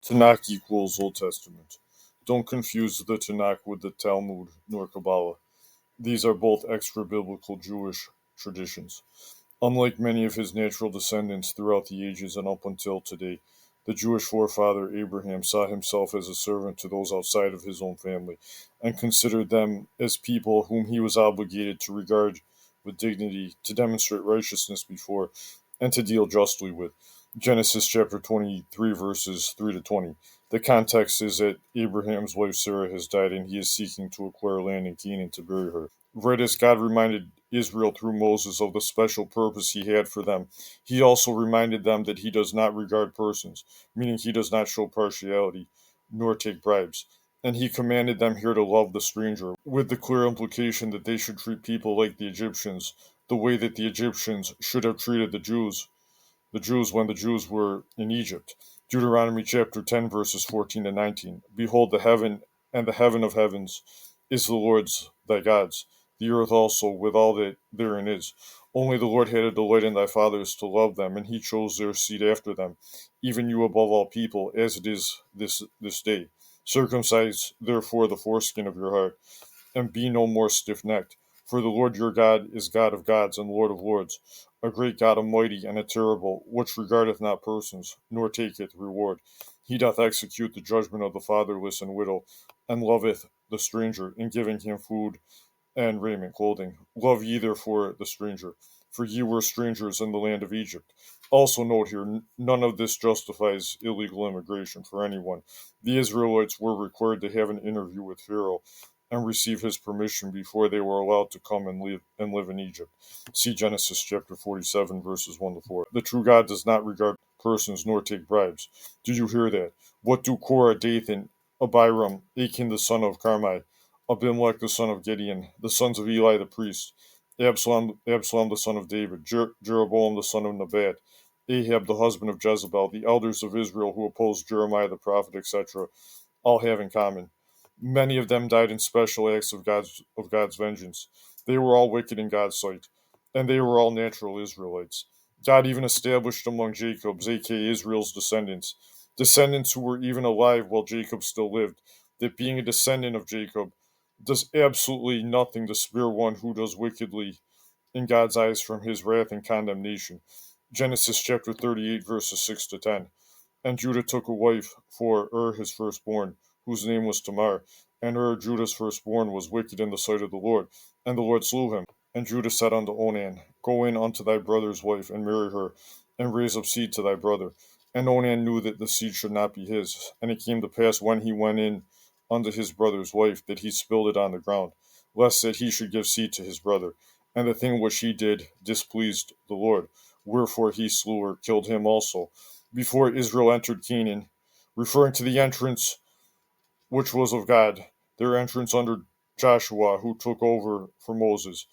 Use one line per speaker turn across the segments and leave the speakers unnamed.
Tanakh equals Old Testament. Don't confuse the Tanakh with the Talmud nor Kabbalah. These are both extra-biblical Jewish traditions. Unlike many of his natural descendants throughout the ages and up until today, the Jewish forefather Abraham saw himself as a servant to those outside of his own family, and considered them as people whom he was obligated to regard with dignity, to demonstrate righteousness before, and to deal justly with. Genesis chapter 23, verses 3 to 20. The context is that Abraham's wife Sarah has died and he is seeking to acquire land in Canaan to bury her. Right as God reminded Israel through Moses of the special purpose he had for them, he also reminded them that he does not regard persons, meaning he does not show partiality, nor take bribes. And he commanded them here to love the stranger, with the clear implication that they should treat people like the Egyptians, the way that the Egyptians should have treated the Jews when the Jews were in Egypt. Deuteronomy chapter 10, verses 14 to 19. Behold, the heaven and the heaven of heavens is the Lord's thy God's, the earth also with all that therein is. Only the Lord had a delight in thy fathers to love them, and he chose their seed after them, even you above all people, as it is this day. Circumcise therefore the foreskin of your heart, and be no more stiff-necked. For the Lord your God is God of gods and Lord of lords, a great God, a mighty and a terrible, which regardeth not persons, nor taketh reward. He doth execute the judgment of the fatherless and widow, and loveth the stranger, in giving him food and raiment, clothing. Love ye therefore the stranger, for ye were strangers in the land of Egypt. Also note here, none of this justifies illegal immigration for anyone. The Israelites were required to have an interview with Pharaoh and receive his permission before they were allowed to come and live in Egypt. See Genesis chapter 47, verses 1 to 4. The true God does not regard persons nor take bribes. Do you hear that? What do Korah, Dathan, Abiram, Achan the son of Carmi, Abimelech the son of Gideon, the sons of Eli the priest, Absalom the son of David, Jeroboam the son of Nebat, Ahab the husband of Jezebel, the elders of Israel who opposed Jeremiah the prophet, etc., all have in common? Many of them died in special acts of God's vengeance. They were all wicked in God's sight, and they were all natural Israelites. God even established among Jacob's, aka Israel's descendants who were even alive while Jacob still lived, that being a descendant of Jacob does absolutely nothing to spare one who does wickedly in God's eyes from his wrath and condemnation. Genesis chapter 38, verses 6 to 10. And Judah took a wife for his firstborn, whose name was Tamar. And Judah's firstborn, was wicked in the sight of the Lord, and the Lord slew him. And Judah said unto Onan, Go in unto thy brother's wife, and marry her, and raise up seed to thy brother. And Onan knew that the seed should not be his. And it came to pass, when he went in unto his brother's wife, that he spilled it on the ground, lest that he should give seed to his brother. And the thing which he did displeased the Lord. Wherefore he slew or killed him also, before Israel entered Canaan, referring to the entrance which was of God, their entrance under Joshua, who took over for Moses.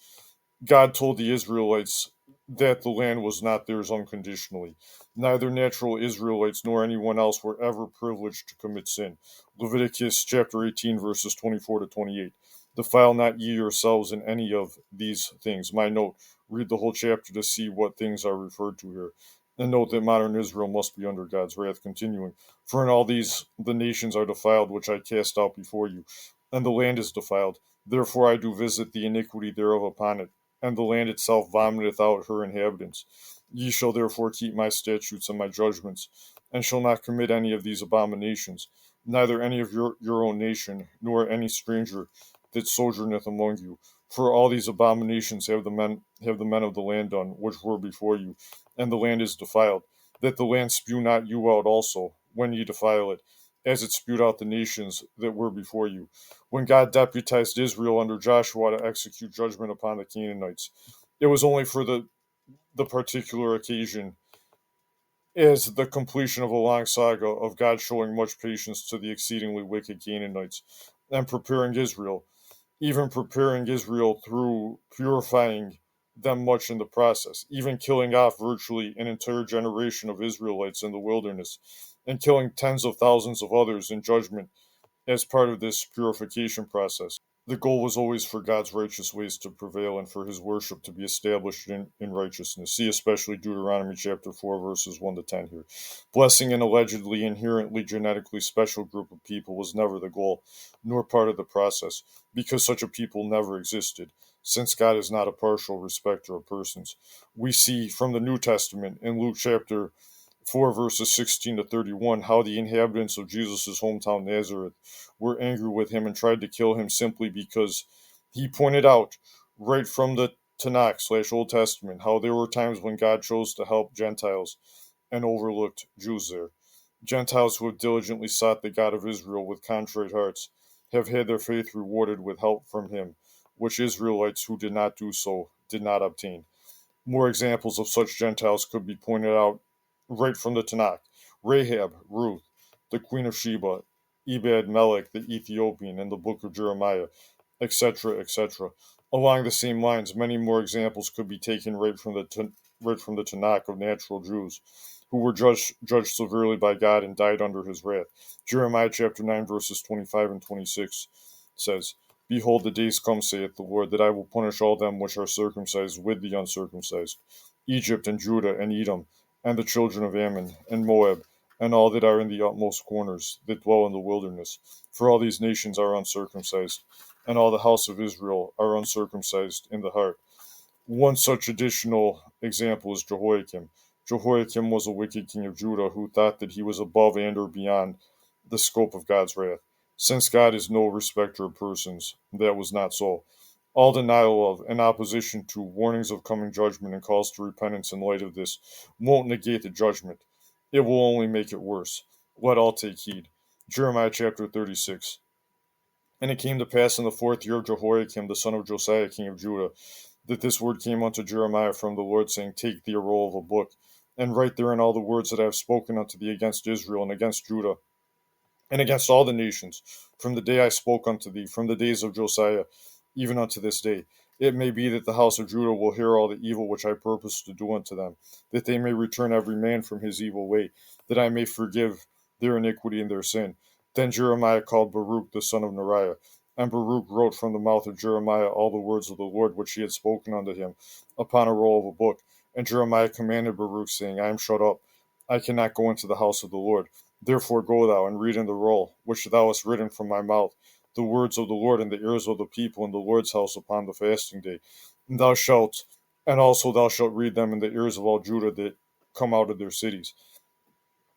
God told the Israelites that the land was not theirs unconditionally. Neither natural Israelites nor anyone else were ever privileged to commit sin. Leviticus chapter 18, verses 24 to 28. Defile not ye yourselves in any of these things. My note, read the whole chapter to see what things are referred to here. And note that modern Israel must be under God's wrath. Continuing. For in all these the nations are defiled, which I cast out before you, and the land is defiled. Therefore I do visit the iniquity thereof upon it, and the land itself vomiteth out her inhabitants. Ye shall therefore keep my statutes and my judgments, and shall not commit any of these abominations, neither any of your own nation, nor any stranger that sojourneth among you. For all these abominations have the men of the land done, which were before you, and the land is defiled, that the land spew not you out also, when ye defile it, as it spewed out the nations that were before you. When God deputized Israel under Joshua to execute judgment upon the Canaanites, it was only for the particular occasion as the completion of a long saga of God showing much patience to the exceedingly wicked Canaanites and preparing Israel, even preparing Israel through purifying them much in the process, even killing off virtually an entire generation of Israelites in the wilderness, and killing tens of thousands of others in judgment as part of this purification process. The goal was always for God's righteous ways to prevail and for his worship to be established in righteousness. See especially Deuteronomy chapter 4, verses 1 to 10 here. Blessing an allegedly inherently genetically special group of people was never the goal, nor part of the process, because such a people never existed, since God is not a partial respecter of persons. We see from the New Testament in Luke chapter 4 verses 16 to 31 how the inhabitants of Jesus' hometown Nazareth were angry with him and tried to kill him simply because he pointed out right from the Tanakh slash Old Testament how there were times when God chose to help Gentiles and overlooked Jews there. Gentiles who have diligently sought the God of Israel with contrite hearts have had their faith rewarded with help from him, which Israelites who did not do so did not obtain. More examples of such Gentiles could be pointed out right from the Tanakh. Rahab, Ruth, the Queen of Sheba, Ebed Melech, the Ethiopian, and the book of Jeremiah, etc., etc. Along the same lines, many more examples could be taken right from the Tanakh of natural Jews who were judged severely by God and died under his wrath. Jeremiah chapter 9, verses 25 and 26 says, Behold, the days come, saith the Lord, that I will punish all them which are circumcised with the uncircumcised, Egypt and Judah and Edom, and the children of Ammon and Moab, and all that are in the utmost corners, that dwell in the wilderness. For all these nations are uncircumcised, and all the house of Israel are uncircumcised in the heart. One such additional example is Jehoiakim. Jehoiakim was a wicked king of Judah who thought that he was above and or beyond the scope of God's wrath. Since God is no respecter of persons, that was not so. All denial of and opposition to warnings of coming judgment and calls to repentance in light of this won't negate the judgment. It will only make it worse. Let all take heed. Jeremiah chapter 36. And it came to pass in the 4th year of Jehoiakim, the son of Josiah, king of Judah, that this word came unto Jeremiah from the Lord, saying, Take thee a roll of a book, and write therein all the words that I have spoken unto thee against Israel and against Judah, and against all the nations, from the day I spoke unto thee, from the days of Josiah, even unto this day. It may be that the house of Judah will hear all the evil which I purpose to do unto them, that they may return every man from his evil way, that I may forgive their iniquity and their sin. Then Jeremiah called Baruch the son of Neriah, and Baruch wrote from the mouth of Jeremiah all the words of the Lord which he had spoken unto him upon a roll of a book. And Jeremiah commanded Baruch, saying, I am shut up, I cannot go into the house of the Lord. Therefore go thou and read in the roll, which thou hast written from my mouth, the words of the Lord in the ears of the people in the Lord's house upon the fasting day. And also thou shalt read them in the ears of all Judah that come out of their cities.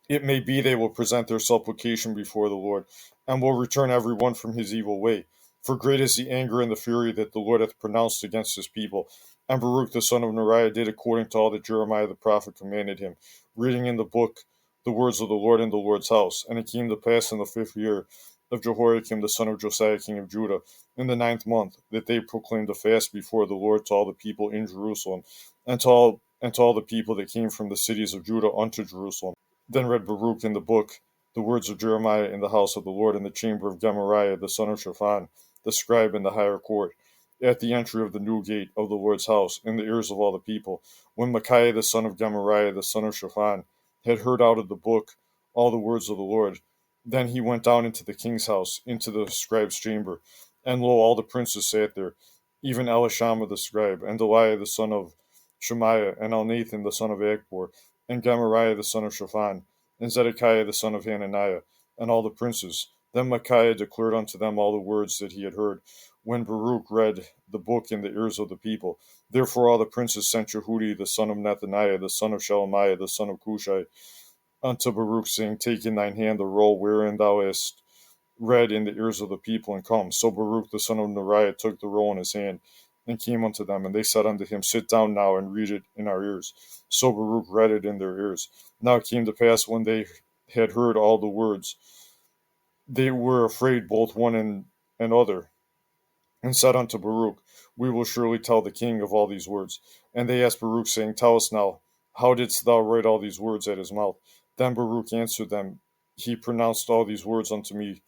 It may be they will present their supplication before the Lord, and will return every one from his evil way. For great is the anger and the fury that the Lord hath pronounced against his people. And Baruch the son of Neriah did according to all that Jeremiah the prophet commanded him, reading in the book the words of the Lord in the Lord's house. And it came to pass in the 5th year of Jehoiakim the son of Josiah king of Judah, in the 9th month, that they proclaimed a fast before the Lord to all the people in Jerusalem, and to all the people that came from the cities of Judah unto Jerusalem. Then read Baruch in the book the words of Jeremiah in the house of the Lord in the chamber of Gemariah the son of Shaphan, the scribe in the higher court, at the entry of the new gate of the Lord's house, in the ears of all the people. When Micaiah the son of Gemariah the son of Shaphan had heard out of the book all the words of the Lord, then he went down into the king's house, into the scribe's chamber. And lo, all the princes sat there, even Elishama the scribe, and Deliah the son of Shemaiah, and Elnathan the son of Achbor, and Gemariah the son of Shaphan, and Zedekiah the son of Hananiah, and all the princes. Then Micaiah declared unto them all the words that he had heard, when Baruch read the book in the ears of the people. Therefore all the princes sent Jehudi the son of Nethaniah, the son of Shelemiah, the son of Cushai, unto Baruch, saying, Take in thine hand the roll wherein thou hast read in the ears of the people, and come. So Baruch the son of Neriah took the roll in his hand, and came unto them, and they said unto him, Sit down now, and read it in our ears. So Baruch read it in their ears. Now it came to pass, when they had heard all the words, they were afraid both one and another, and said unto Baruch, We will surely tell the king of all these words. And they asked Baruch, saying, Tell us now, how didst thou write all these words at his mouth? Then Baruch answered them, He pronounced all these words unto me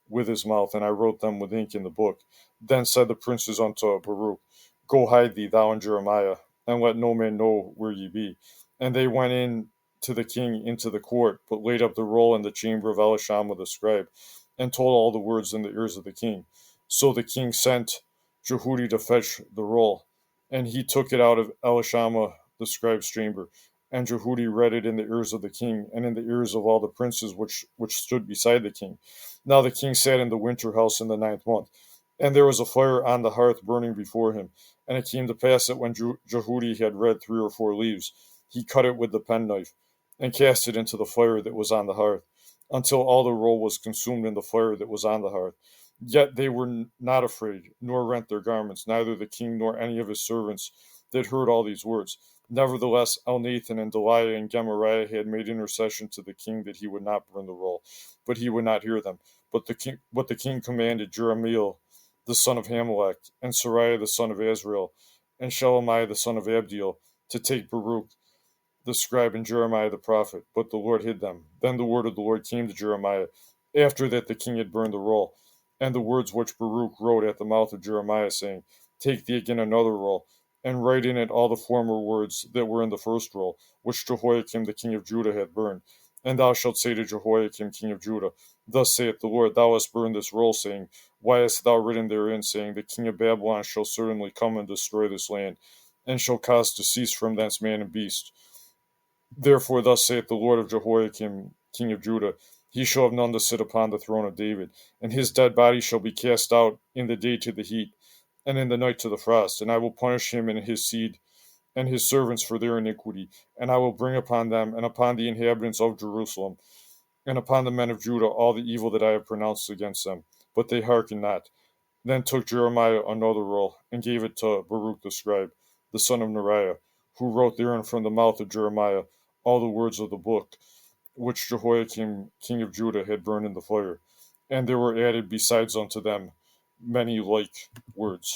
with his mouth, and I wrote them with ink in the book. Then said the princes unto Baruch, Go hide thee, thou and Jeremiah, and let no man know where ye be. And they went in to the king into the court, but laid up the roll in the chamber of Elishama the scribe, and told all the words in the ears of the king. So the king sent Jehudi to fetch the roll, and he took it out of Elishama the scribe's chamber. And Jehudi read it in the ears of the king, and in the ears of all the princes which stood beside the king. Now the king sat in the winter house in the 9th month, and there was a fire on the hearth burning before him. And it came to pass that when Jehudi had read 3 or 4 leaves, he cut it with the penknife, and cast it into the fire that was on the hearth, until all the roll was consumed in the fire that was on the hearth. Yet they were not afraid, nor rent their garments, neither the king nor any of his servants that heard all these words. Nevertheless, Elnathan and Deliah and Gemariah had made intercession to the king that he would not burn the roll, but he would not hear them. But the king commanded Jeremiel the son of Hamelech, and Sariah the son of Azrael, and Shelemiah the son of Abdiel, to take Baruch the scribe and Jeremiah the prophet, but the Lord hid them. Then the word of the Lord came to Jeremiah, after that the king had burned the roll, and the words which Baruch wrote at the mouth of Jeremiah, saying, Take thee again another roll, and write in it all the former words that were in the first roll, which Jehoiakim the king of Judah had burned. And thou shalt say to Jehoiakim king of Judah, Thus saith the Lord, Thou hast burned this roll, saying, Why hast thou written therein, saying, The king of Babylon shall certainly come and destroy this land, and shall cause to cease from thence man and beast. Therefore, thus saith the Lord of Jehoiakim, king of Judah, He shall have none to sit upon the throne of David, and his dead body shall be cast out in the day to the heat, and in the night to the frost. And I will punish him and his seed and his servants for their iniquity, and I will bring upon them and upon the inhabitants of Jerusalem and upon the men of Judah all the evil that I have pronounced against them. But they hearkened not. Then took Jeremiah another roll, and gave it to Baruch the scribe, the son of Neriah, who wrote therein from the mouth of Jeremiah all the words of the book, which Jehoiakim king of Judah had burned in the fire. And there were added besides unto them many like words.